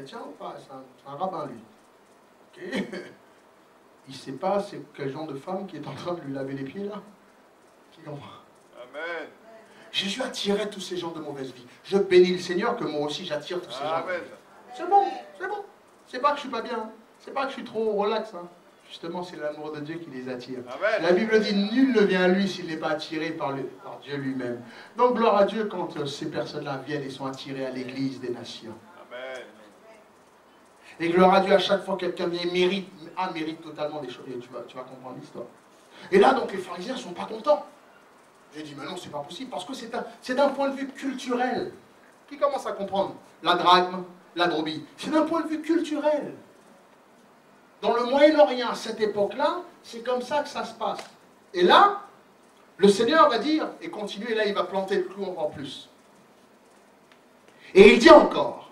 chrétien ou pas? C'est un rabbin, lui. Ok. Il ne sait pas c'est quel genre de femme qui est en train de lui laver les pieds, là. Qui comprend? Amen. Jésus attirait tous ces gens de mauvaise vie. Je bénis le Seigneur que moi aussi j'attire tous ces gens. Amen. C'est bon, c'est bon. C'est pas que je suis pas bien. Hein. C'est pas que je suis trop relax. Hein. Justement, c'est l'amour de Dieu qui les attire. Amen. La Bible dit, nul ne vient à lui s'il n'est pas attiré par Dieu lui-même. Donc, gloire à Dieu quand ces personnes-là viennent et sont attirées à l'église des nations. Amen. Et gloire à Dieu, à chaque fois que quelqu'un vient, mérite totalement des choses. Et tu vas comprendre l'histoire. Et là, donc, les pharisiens ne sont pas contents. J'ai dit, mais non, c'est pas possible, parce que c'est d'un point de vue culturel. Qui commence à comprendre la drachme, la brebis? C'est d'un point de vue culturel. Dans le Moyen-Orient, à cette époque-là, c'est comme ça que ça se passe. Et là, le Seigneur va dire, et continue, et là il va planter le clou encore plus. Et il dit encore,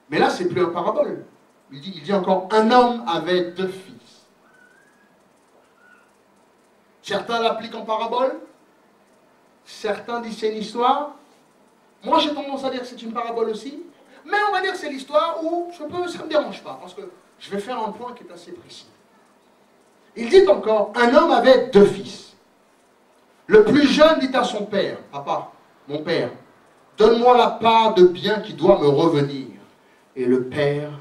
mais là c'est plus un parabole, il dit encore, un homme avait 2 fils. Certains l'appliquent en parabole, certains disent c'est une histoire. Moi j'ai tendance à dire que c'est une parabole aussi. Mais on va dire que c'est l'histoire où ça ne me dérange pas, parce que je vais faire un point qui est assez précis. Il dit encore, un homme avait 2 fils. Le plus jeune dit à son père, papa, mon père, donne-moi la part de bien qui doit me revenir. Et le père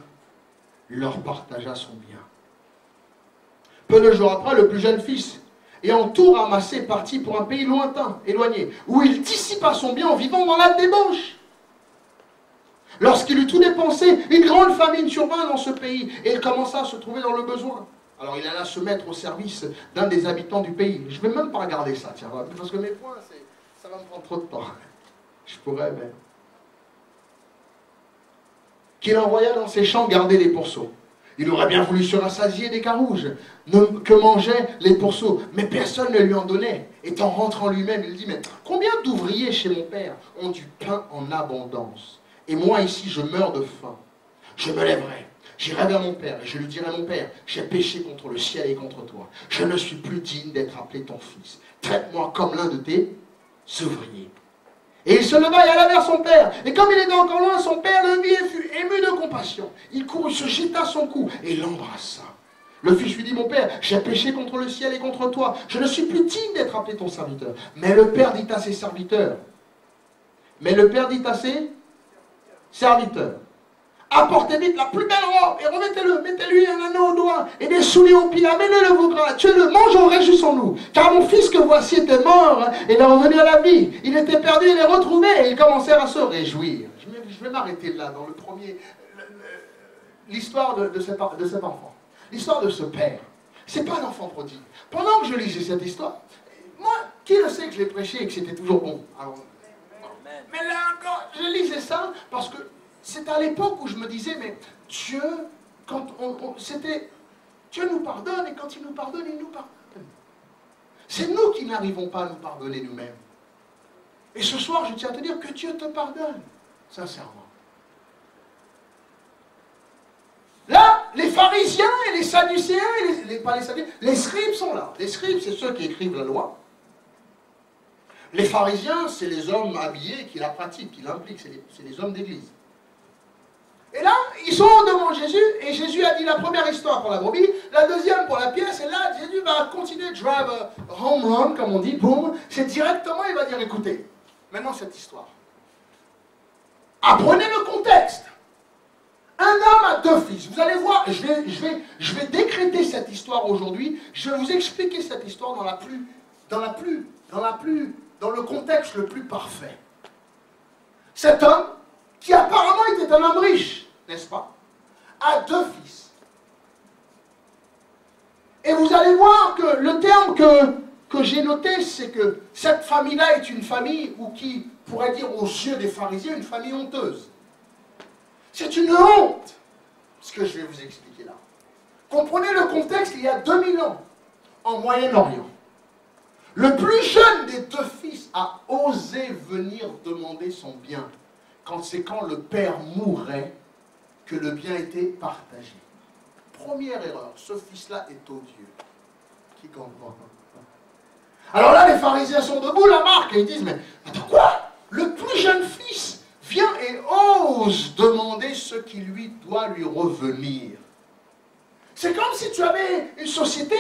leur partagea son bien. Peu de jours après, le plus jeune fils, ayant tout ramassé, partit pour un pays lointain, éloigné, où il dissipa son bien en vivant dans la débauche. Lorsqu'il eut tout dépensé, une grande famine survint dans ce pays et il commença à se trouver dans le besoin. Alors il alla se mettre au service d'un des habitants du pays. Je ne vais même pas regarder ça, tiens, parce que mes points, ça va me prendre trop de temps. Je pourrais, mais... Qu'il envoya dans ses champs garder les pourceaux. Il aurait bien voulu se rassasier des carouges que mangeaient les pourceaux, mais personne ne lui en donnait. Et en rentrant lui-même, il dit, mais combien d'ouvriers chez mon père ont du pain en abondance? Et moi ici, je meurs de faim. Je me lèverai, j'irai vers mon père, et je lui dirai, mon père, j'ai péché contre le ciel et contre toi. Je ne suis plus digne d'être appelé ton fils. Traite-moi comme l'un de tes ouvriers. Et il se leva et alla vers son père. Et comme il était encore loin, son père le vit et fut ému de compassion. Il courut, se jeta à son cou et l'embrassa. Le fils lui dit, mon père, j'ai péché contre le ciel et contre toi. Je ne suis plus digne d'être appelé ton serviteur. Mais le père dit à ses serviteurs, apportez vite la plus belle robe et remettez-le, mettez-lui un anneau au doigt et des souliers aux pieds, amenez-le veau gras, tuez-le, mangeons, réjouissons-nous. Car mon fils que voici était mort et il est revenu à la vie. Il était perdu, il est retrouvé et ils commencèrent à se réjouir. Je vais m'arrêter là dans le premier, l'histoire de cet enfant, l'histoire de ce père. C'est pas un enfant prodigue. Pendant que je lisais cette histoire, moi, qui le sait que je l'ai prêché et que c'était toujours bon. Alors, mais là encore, je lisais ça parce que c'est à l'époque où je me disais, mais Dieu, Dieu nous pardonne et quand il nous pardonne, il nous pardonne. C'est nous qui n'arrivons pas à nous pardonner nous-mêmes. Et ce soir, je tiens à te dire que Dieu te pardonne, sincèrement. Là, les pharisiens et les sadducéens, les scribes sont là. Les scribes, c'est ceux qui écrivent la loi. Les pharisiens, c'est les hommes habillés qui la pratiquent, qui l'impliquent, c'est les hommes d'église. Et là, ils sont devant Jésus, et Jésus a dit la première histoire pour la brebis, la deuxième pour la pièce, et là, Jésus va continuer de drive a home run, comme on dit, boum, c'est directement, il va dire, écoutez, maintenant cette histoire. Apprenez le contexte. Un homme a 2 fils. Vous allez voir, je vais décréter cette histoire aujourd'hui, je vais vous expliquer cette histoire dans le contexte le plus parfait. Cet homme, qui apparemment était un homme riche, n'est-ce pas, a 2 fils. Et vous allez voir que le terme que j'ai noté, c'est que cette famille-là est une famille, ou qui pourrait dire aux yeux des pharisiens, une famille honteuse. C'est une honte, ce que je vais vous expliquer là. Comprenez le contexte, il y a 2000 ans, en Moyen-Orient. Le plus jeune des 2 fils a osé venir demander son bien. C'est quand le père mourait que le bien était partagé. Première erreur, ce fils-là est odieux. Qui comprend? Alors là, les pharisiens sont debout, la marque, et ils disent, mais attends quoi? Le plus jeune fils vient et ose demander ce qui lui doit lui revenir. C'est comme si tu avais une société,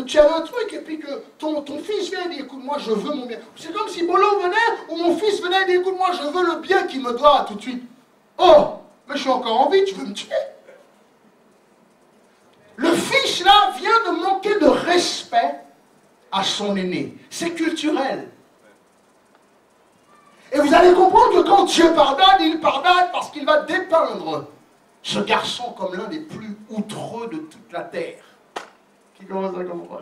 tu avais un truc, et puis que ton fils vient et dit, écoute, moi, je veux mon bien. C'est comme si Bolo venait, ou mon fils venait et dit, écoute, moi, je veux le bien qu'il me doit tout de suite. Oh, mais je suis encore en vie, tu veux me tuer? Le fils, là, vient de manquer de respect à son aîné. C'est culturel. Et vous allez comprendre que quand Dieu pardonne, il pardonne parce qu'il va dépeindre ce garçon comme l'un des plus outreux de toute la terre. Qui commence à comprendre?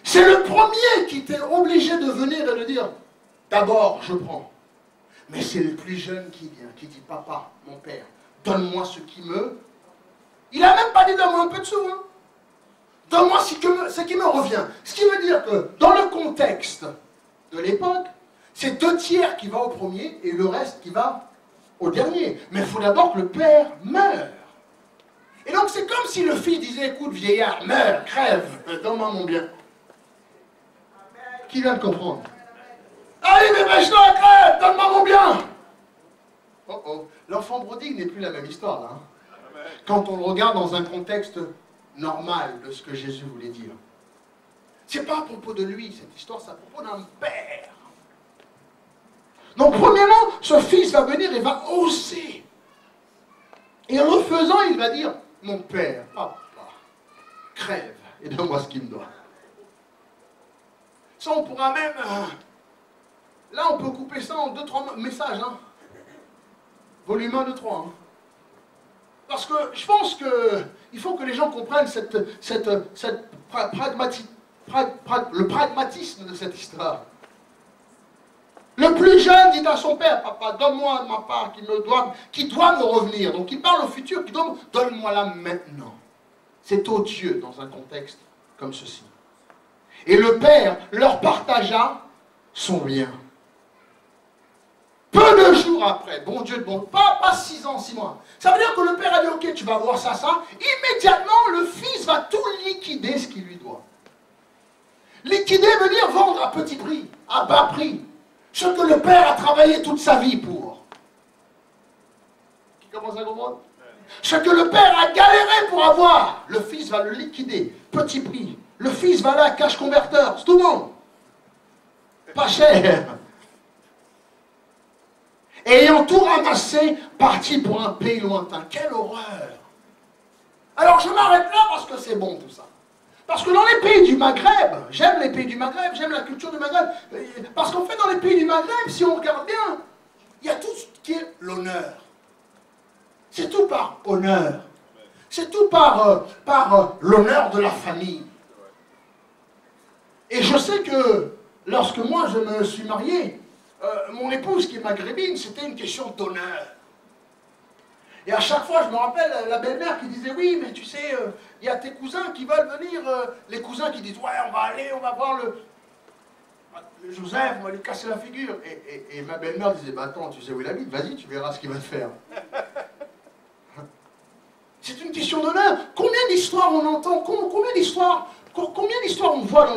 C'est le premier qui était obligé de venir et de dire, d'abord, je prends. Mais c'est le plus jeune qui vient, qui dit, papa, mon père, donne-moi ce qui me... Il n'a même pas dit, donne-moi un peu de sous, hein. Donne-moi ce qui me revient. Ce qui veut dire que, dans le contexte de l'époque, c'est 2/3 qui va au premier et le reste qui va au dernier. Mais il faut d'abord que le père meure. Et donc c'est comme si le fils disait, écoute vieillard, meurs, crève, donne-moi mon bien. Qui vient de comprendre? Allez dépêche-toi, crève, donne-moi mon bien. Oh oh, l'enfant prodigue n'est plus la même histoire là. Hein. Quand on le regarde dans un contexte normal de ce que Jésus voulait dire. C'est pas à propos de lui, cette histoire, c'est à propos d'un père. Donc, premièrement, ce fils va venir et va oser. Et en le faisant, il va dire, mon père, papa, crève et donne-moi ce qu'il me doit. Ça, on pourra même... là, on peut couper ça en 2-3 messages. Hein. Volume 1, 2, 3. Hein. Parce que je pense qu'il faut que les gens comprennent le pragmatisme de cette histoire. Le plus jeune dit à son père, papa, donne-moi ma part qui doit me revenir. Donc il parle au futur, donne-moi-la maintenant. C'est odieux dans un contexte comme ceci. Et le père leur partagea son bien. Peu de jours après, bon Dieu de bon, pas 6 ans, 6 mois. Ça veut dire que le père a dit, ok, tu vas voir ça. Immédiatement, le fils va tout liquider ce qu'il lui doit. Liquider veut dire vendre à petit prix, à bas prix. Ce que le père a travaillé toute sa vie pour. Qui commence à comprendre? Ce que le père a galéré pour avoir, le fils va le liquider, petit prix. Le fils va aller à cash converteur, c'est tout le monde. Pas cher. Et ayant tout ramassé, parti pour un pays lointain. Quelle horreur! Alors je m'arrête là parce que c'est bon tout ça. Parce que dans les pays du Maghreb, j'aime les pays du Maghreb, j'aime la culture du Maghreb, parce qu'en fait dans les pays du Maghreb, si on regarde bien, il y a tout ce qui est l'honneur. C'est tout par honneur. C'est tout par l'honneur de la famille. Et je sais que lorsque moi je me suis marié, mon épouse qui est maghrébine, c'était une question d'honneur. Et à chaque fois, je me rappelle la belle-mère qui disait, oui, mais tu sais, il y a tes cousins qui veulent venir, les cousins qui disent, ouais, on va aller, on va voir le Joseph, on va lui casser la figure. Et ma belle-mère disait, bah attends, tu sais où il habite, vas-y, tu verras ce qu'il va te faire. C'est une question d'honneur. Combien d'histoires on entend, combien d'histoires on voit dans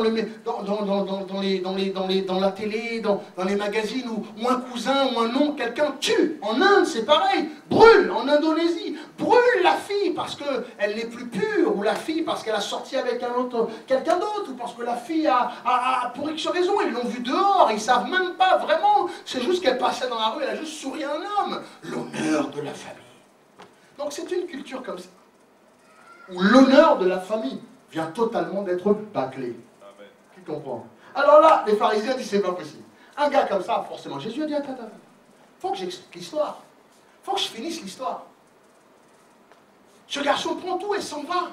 la télé, dans les magazines où un cousin ou un oncle, quelqu'un tue. En Inde, c'est pareil. Brûle en Indonésie. Brûle la fille parce qu'elle n'est plus pure, ou la fille parce qu'elle a sorti avec quelqu'un d'autre, ou parce que la fille a pour X raison, ils l'ont vue dehors, ils ne savent même pas vraiment. C'est juste qu'elle passait dans la rue, elle a juste souri à un homme. L'honneur de la famille. Donc c'est une culture comme ça, où l'honneur de la famille vient totalement d'être bâclé. Amen. Qui comprend? Alors là, les pharisiens disent, c'est pas possible. Un gars comme ça, forcément, Jésus a dit, attends, faut que j'explique l'histoire. Faut que je finisse l'histoire. Ce garçon prend tout et s'en va.